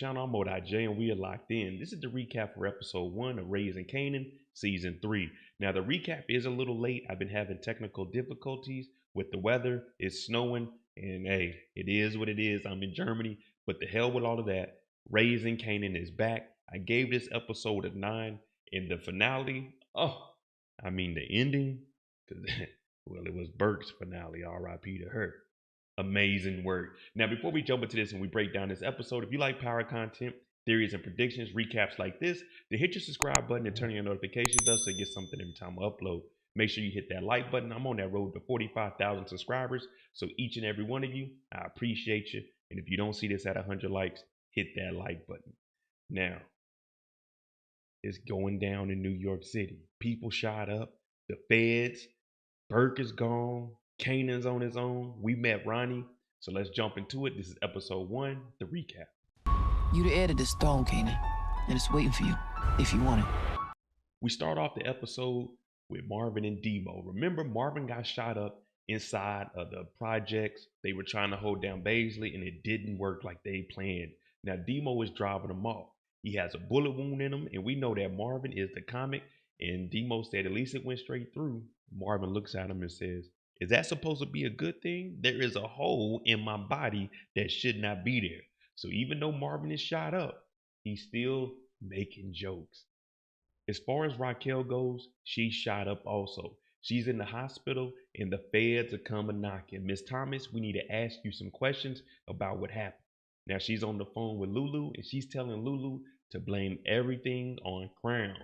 channel. I'm J, and we are locked in. This is the recap for episode 1 of Raising Kanan, season 3. Now, the recap is a little late. I've been having technical difficulties with the weather. It's snowing, and hey, it is what it is. I'm in Germany, but the hell with all of that. Raising Kanan is back. I gave this episode a 9, and the finale, the ending, because, well, it was Burke's finale, RIP to her. Amazing work. Now, before we jump into this and we break down this episode, if you like power content, theories and predictions, recaps like this, then hit your subscribe button and turn on your notification bell so you get something every time I upload. Make sure you hit that like button. I'm on that road to 45,000 subscribers. So each and every one of you, I appreciate you. And if you don't see this at 100 likes, hit that like button. Now, it's going down in New York City. People shot up. The feds. Burke is gone. Kanan's on his own. We met Ronnie. So let's jump into it. This is episode 1, the recap. You the heir to this throne, Kanan, and it's waiting for you, if you want it. We start off the episode with Marvin and Demo. Remember, Marvin got shot up inside of the projects. They were trying to hold down Baisley, and it didn't work like they planned. Now, Demo is driving him off. He has a bullet wound in him, and we know that Marvin is the comic, and Demo said at least it went straight through. Marvin looks at him and says, "Is that supposed to be a good thing? There is a hole in my body that should not be there." So even though Marvin is shot up, he's still making jokes. As far as Raquel goes, she's shot up also. She's in the hospital and the feds are coming knocking. Miss Thomas, we need to ask you some questions about what happened. Now she's on the phone with Lulu and she's telling Lulu to blame everything on Crown.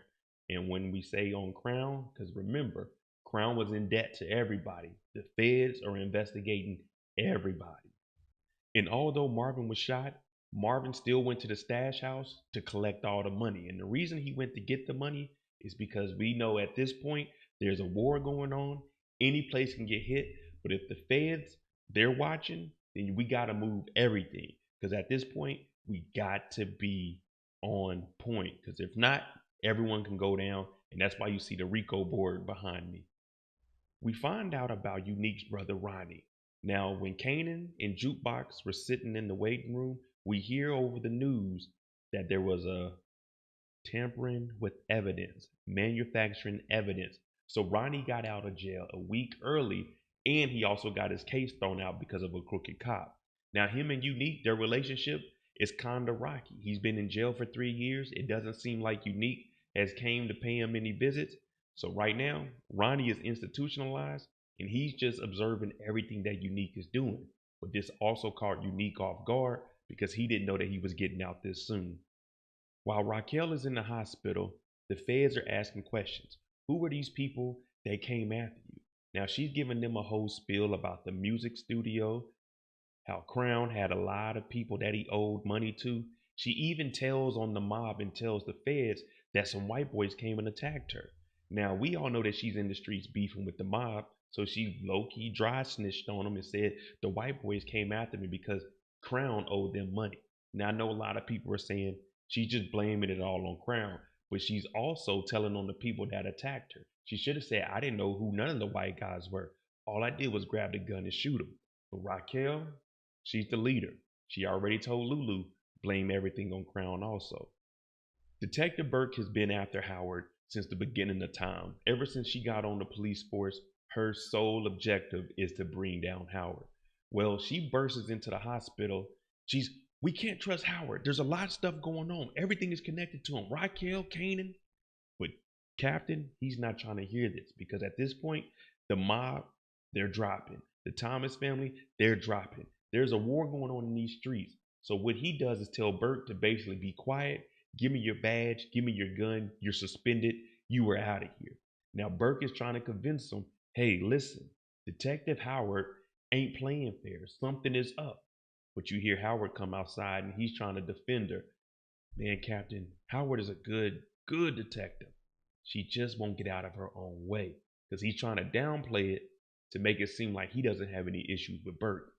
And when we say on Crown, because remember, Crown was in debt to everybody. The feds are investigating everybody. And although Marvin was shot, Marvin still went to the stash house to collect all the money. And the reason he went to get the money is because we know at this point there's a war going on. Any place can get hit. But if the feds, they're watching, then we got to move everything. Because at this point, we got to be on point. Because if not, everyone can go down. And that's why you see the Rico board behind me. We find out about Unique's brother Ronnie. Now, when Kanan and Jukebox were sitting in the waiting room, we hear over the news that there was a tampering with evidence, manufacturing evidence. So Ronnie got out of jail a week early, and he also got his case thrown out because of a crooked cop. Now, him and Unique, their relationship is kind of rocky. He's been in jail for 3 years. It doesn't seem like Unique has came to pay him any visits. So right now, Ronnie is institutionalized and he's just observing everything that Unique is doing. But this also caught Unique off guard because he didn't know that he was getting out this soon. While Raquel is in the hospital, the feds are asking questions. Who were these people that came after you? Now she's giving them a whole spiel about the music studio, how Crown had a lot of people that he owed money to. She even tells on the mob and tells the feds that some white boys came and attacked her. Now, we all know that she's in the streets beefing with the mob, so she low-key dry snitched on them and said the white boys came after me because Crown owed them money. Now, I know a lot of people are saying she's just blaming it all on Crown, but she's also telling on the people that attacked her. She should have said, "I didn't know who none of the white guys were. All I did was grab the gun and shoot them." But Raquel, she's the leader. She already told Lulu, blame everything on Crown also. Detective Burke has been after Howard since the beginning of time. Ever since she got on the police force, her sole objective is to bring down Howard. Well, she bursts into the hospital. We can't trust Howard. There's a lot of stuff going on. Everything is connected to him. Raquel, Kanan. But Captain, he's not trying to hear this because at this point, the mob, they're dropping. The Thomas family, they're dropping. There's a war going on in these streets. So what he does is tell Burke to basically be quiet. Give me your badge, give me your gun, you're suspended, you are out of here. Now Burke is trying to convince him, hey, listen, Detective Howard ain't playing fair. Something is up. But you hear Howard come outside and he's trying to defend her. Man, Captain, Howard is a good detective. She just won't get out of her own way because he's trying to downplay it to make it seem like he doesn't have any issues with Burke.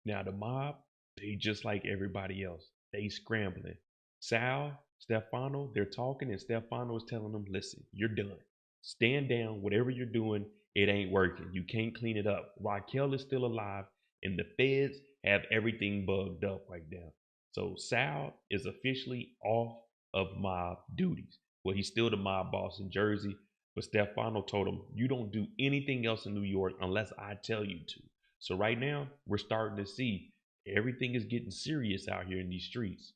Now the mob, they just like everybody else. They scrambling. Sal, Stefano, they're talking and Stefano is telling them, listen, you're done. Stand down. Whatever you're doing, it ain't working. You can't clean it up. Raquel is still alive and the feds have everything bugged up right now. So Sal is officially off of mob duties. Well, he's still the mob boss in Jersey, but Stefano told him, "You don't do anything else in New York unless I tell you to." So right now, we're starting to see everything is getting serious out here in these streets.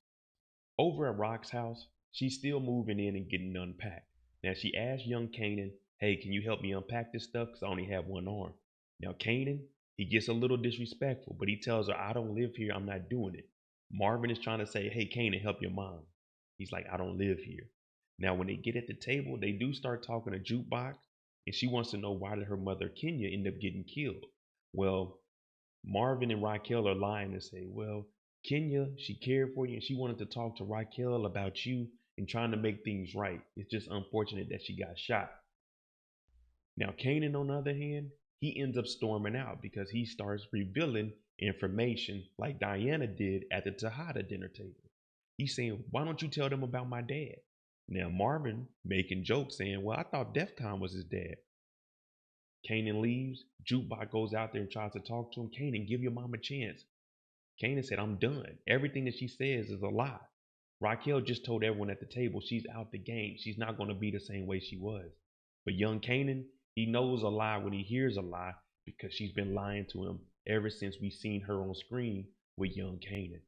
Over at Rock's house, she's still moving in and getting unpacked. Now she asked young Kanan, "Hey, can you help me unpack this stuff? Because I only have one arm." Now Kanan, he gets a little disrespectful, but he tells her, "I don't live here. I'm not doing it." Marvin is trying to say, "Hey, Kanan, help your mom." He's like, "I don't live here." Now when they get at the table, they do start talking to Jukebox, and she wants to know why did her mother Kenya end up getting killed. Well, Marvin and Raquel are lying and say, "Well, Kenya, she cared for you and she wanted to talk to Raquel about you and trying to make things right. It's just unfortunate that she got shot." Now, Kanan, on the other hand, he ends up storming out because he starts revealing information like Diana did at the Tejada dinner table. He's saying, "Why don't you tell them about my dad?" Now, Marvin making jokes saying, "Well, I thought Defcon was his dad." Kanan leaves. Jukebox goes out there and tries to talk to him. "Kanan, give your mom a chance." Kanan said, "I'm done. Everything that she says is a lie." Raquel just told everyone at the table she's out the game. She's not going to be the same way she was. But young Kanan, he knows a lie when he hears a lie because she's been lying to him ever since we seen her on screen with young Kanan.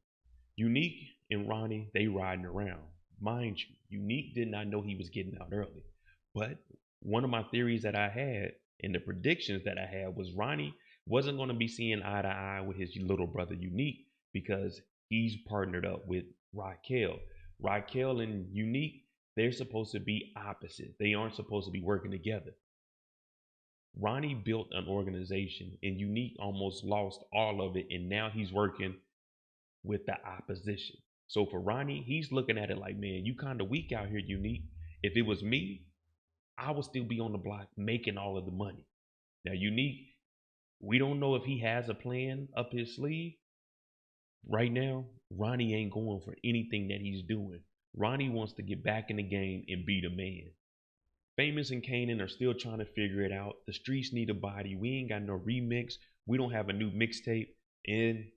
Unique and Ronnie, they riding around. Mind you, Unique did not know he was getting out early. But one of my theories that I had and the predictions that I had was Ronnie wasn't going to be seeing eye to eye with his little brother Unique because he's partnered up with Raquel. Raquel and Unique, they're supposed to be opposites. They aren't supposed to be working together. Ronnie built an organization and Unique almost lost all of it, and now he's working with the opposition. So for Ronnie, he's looking at it like, "Man, you kind of weak out here, Unique. If it was me, I would still be on the block making all of the money." Now, Unique, we don't know if he has a plan up his sleeve. Right now, Ronnie ain't going for anything that he's doing. Ronnie wants to get back in the game and be the man. Famous and Kanan are still trying to figure it out. The streets need a body. We ain't got no remix. We don't have a new mixtape. And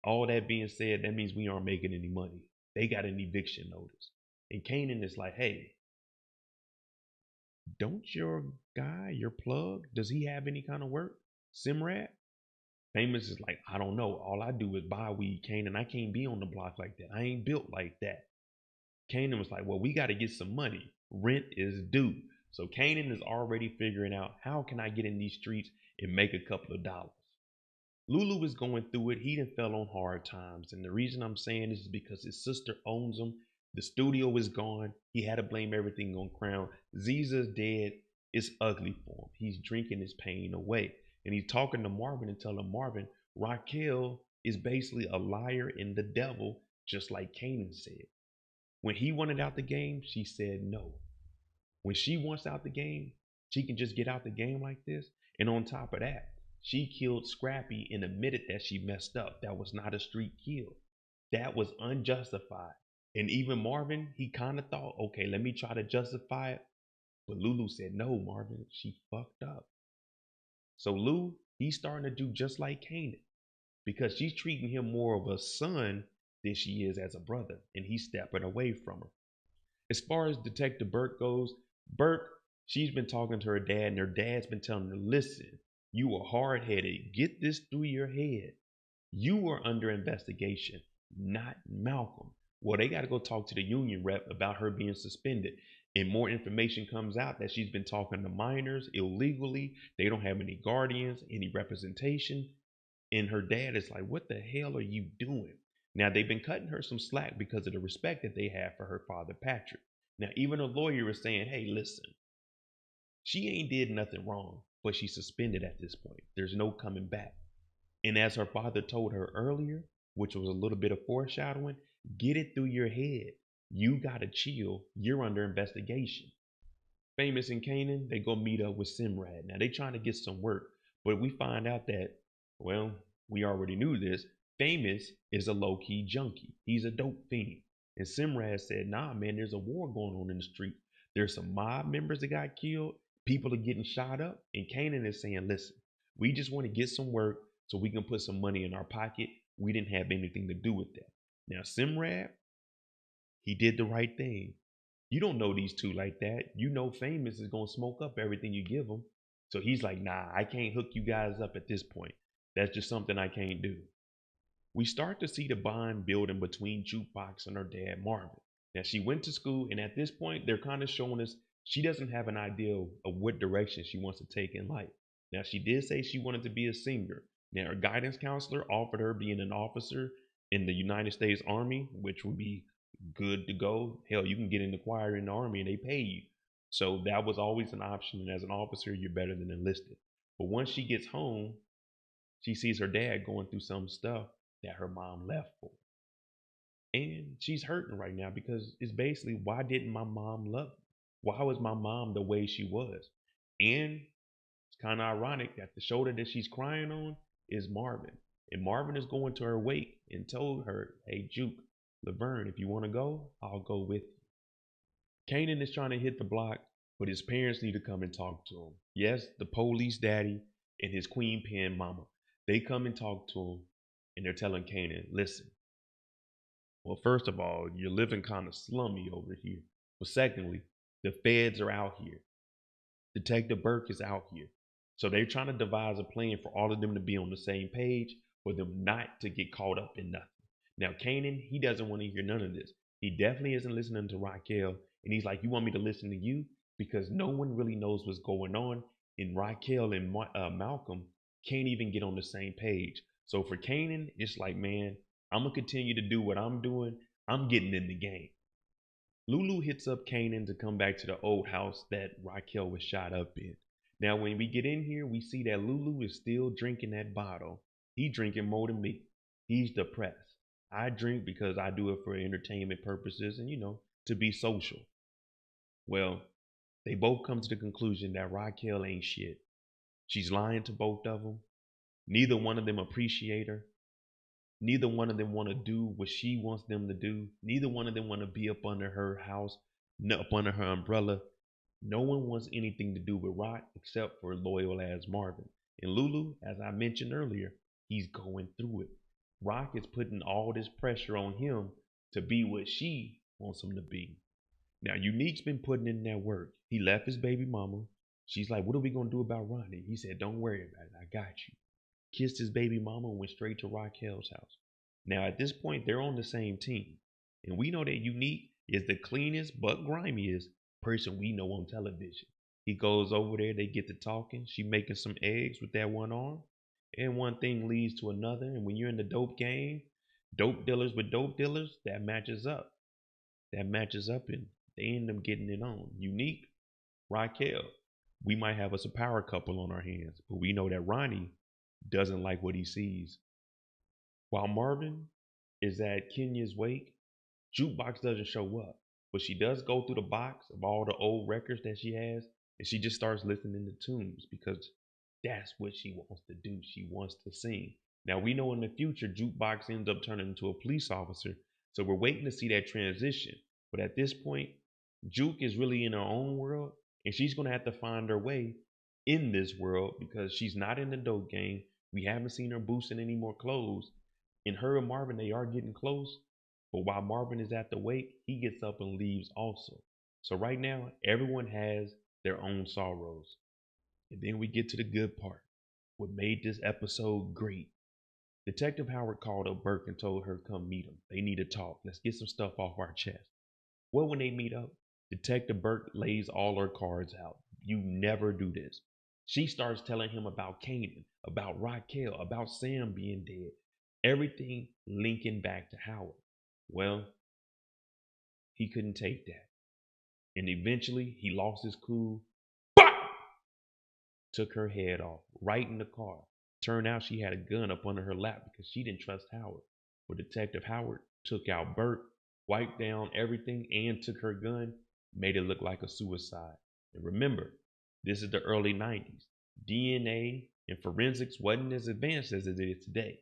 all that being said, that means we aren't making any money. They got an eviction notice. And Kanan is like, "Hey, don't your guy, your plug, does he have any kind of work? Simrat?" Famous is like, "I don't know. All I do is buy weed, Kanan. I can't be on the block like that. I ain't built like that." Kanan was like, "Well, we got to get some money. Rent is due." So Kanan is already figuring out, how can I get in these streets and make a couple of dollars? Lulu is going through it. He done fell on hard times. And the reason I'm saying this is because his sister owns him. The studio is gone. He had to blame everything on Crown. Ziza's dead. It's ugly for him. He's drinking his pain away. And he's talking to Marvin and telling Marvin, Raquel is basically a liar and the devil, just like Kanan said. When he wanted out the game, she said no. When she wants out the game, she can just get out the game like this. And on top of that, she killed Scrappy and admitted that she messed up. That was not a street kill. That was unjustified. And even Marvin, he kind of thought, okay, let me try to justify it. But Lulu said, no, Marvin, she fucked up. So Lou, he's starting to do just like Kanan because she's treating him more of a son than she is as a brother. And he's stepping away from her. As far as Detective Burke goes, Burke, she's been talking to her dad, and her dad's been telling her, listen, you are hard headed. Get this through your head. You are under investigation, not Malcolm. Well, they got to go talk to the union rep about her being suspended. And more information comes out that she's been talking to minors illegally. They don't have any guardians, any representation. And her dad is like, what the hell are you doing? Now, they've been cutting her some slack because of the respect that they have for her father, Patrick. Now, even a lawyer is saying, hey, listen, she ain't did nothing wrong, but she's suspended at this point. There's no coming back. And as her father told her earlier, which was a little bit of foreshadowing, get it through your head. You got to chill. You're under investigation. Famous and Kanan, they go meet up with Simrad. Now, they trying to get some work, but we find out that, well, we already knew this. Famous is a low-key junkie. He's a dope fiend. And Simrad said, nah, man, there's a war going on in the street. There's some mob members that got killed. People are getting shot up. And Kanan is saying, listen, we just want to get some work so we can put some money in our pocket. We didn't have anything to do with that. Now, Simrad, he did the right thing. You don't know these two like that. You know Famous is going to smoke up everything you give him. So he's like, nah, I can't hook you guys up at this point. That's just something I can't do. We start to see the bond building between Jukebox and her dad, Marvin. Now, she went to school, and at this point, they're kind of showing us she doesn't have an idea of what direction she wants to take in life. Now, she did say she wanted to be a singer. Now, her guidance counselor offered her being an officer in the United States Army, which would be good to go. Hell, you can get in the choir in the Army and they pay you. So that was always an option. And as an officer, you're better than enlisted. But once she gets home, she sees her dad going through some stuff that her mom left for. And she's hurting right now because it's basically, why didn't my mom love me? Why was my mom the way she was? And it's kind of ironic that the shoulder that she's crying on is Marvin. And Marvin is going to her wake and told her, hey, Juke, Laverne, if you want to go, I'll go with you. Kanan is trying to hit the block, but his parents need to come and talk to him. Yes, the police daddy and his queen pen mama. They come and talk to him, and they're telling Kanan, listen, well, first of all, you're living kind of slummy over here. But secondly, the feds are out here. Detective Burke is out here. So they're trying to devise a plan for all of them to be on the same page, for them not to get caught up in nothing. Now, Kanan, he doesn't want to hear none of this. He definitely isn't listening to Raquel. And he's like, you want me to listen to you? Because no one really knows what's going on. And Raquel and Malcolm can't even get on the same page. So for Kanan, it's like, man, I'm going to continue to do what I'm doing. I'm getting in the game. Lulu hits up Kanan to come back to the old house that Raquel was shot up in. Now, when we get in here, we see that Lulu is still drinking that bottle. He drinking more than me. He's depressed. I drink because I do it for entertainment purposes and, to be social. Well, they both come to the conclusion that Raquel ain't shit. She's lying to both of them. Neither one of them appreciate her. Neither one of them want to do what she wants them to do. Neither one of them want to be up under her house, up under her umbrella. No one wants anything to do with Rock except for loyal as Marvin. And Lulu, as I mentioned earlier, he's going through it. Rock is putting all this pressure on him to be what she wants him to be. Now, Unique's been putting in that work. He left his baby mama. She's like, what are we going to do about Ronnie? He said, don't worry about it. I got you. Kissed his baby mama and went straight to Raquel's house. Now, at this point, they're on the same team. And we know that Unique is the cleanest but grimiest person we know on television. He goes over there, they get to talking. She making some eggs with that one arm. And one thing leads to another. And when you're in the dope game, dope dealers with dope dealers, that matches up. That matches up and they end up getting it on. Unique, Raquel. We might have us a power couple on our hands. But we know that Ronnie doesn't like what he sees. While Marvin is at Kenya's wake, Jukebox doesn't show up, but she does go through the box of all the old records that she has, and she just starts listening to tunes because that's what she wants to do. She wants to sing. Now, we know in the future, Jukebox ends up turning into a police officer, so we're waiting to see that transition. But at this point, Juke is really in her own world, and she's going to have to find her way in this world because she's not in the dope game. We haven't seen her boosting any more clothes. And her and Marvin, they are getting close. But while Marvin is at the wake, he gets up and leaves also. So right now, everyone has their own sorrows. And then we get to the good part. What made this episode great. Detective Howard called up Burke and told her come meet him. They need to talk. Let's get some stuff off our chest. Well, when they meet up, Detective Burke lays all her cards out. You never do this. She starts telling him about Kanan, about Raquel, about Sam being dead. Everything linking back to Howard. Well, he couldn't take that. And eventually, he lost his cool. Bah! Took her head off, right in the car. Turned out she had a gun up under her lap because she didn't trust Howard. But Detective Howard took out Burke, wiped down everything, and took her gun, made it look like a suicide. And remember, this is the early 90s. DNA and forensics wasn't as advanced as it is today.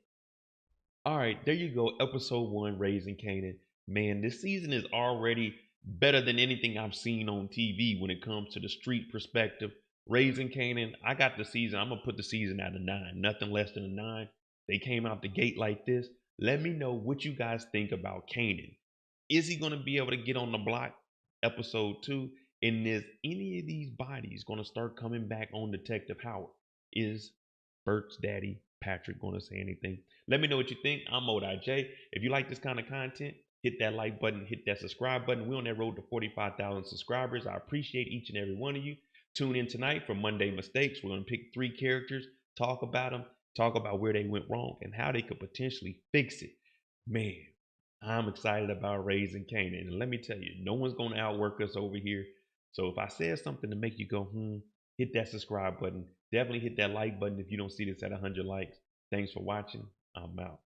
All right, there you go. Episode 1, Raising Kanan. Man, this season is already better than anything I've seen on TV when it comes to the street perspective. Raising Kanan, I got the season. I'm going to put the season at a 9. Nothing less than a 9. They came out the gate like this. Let me know what you guys think about Kanan. Is he going to be able to get on the block? Episode 2. And is any of these bodies going to start coming back on Detective Howard? Is Burke's daddy, Patrick, going to say anything? Let me know what you think. I'm J. If you like this kind of content, hit that like button, hit that subscribe button. We're on that road to 45,000 subscribers. I appreciate each and every one of you. Tune in tonight for Monday Mistakes. We're going to pick 3 characters, talk about them, talk about where they went wrong and how they could potentially fix it. Man, I'm excited about Raising Kanan. And let me tell you, no one's going to outwork us over here. So if I said something to make you go, hit that subscribe button. Definitely hit that like button if you don't see this at 100 likes. Thanks for watching. I'm out.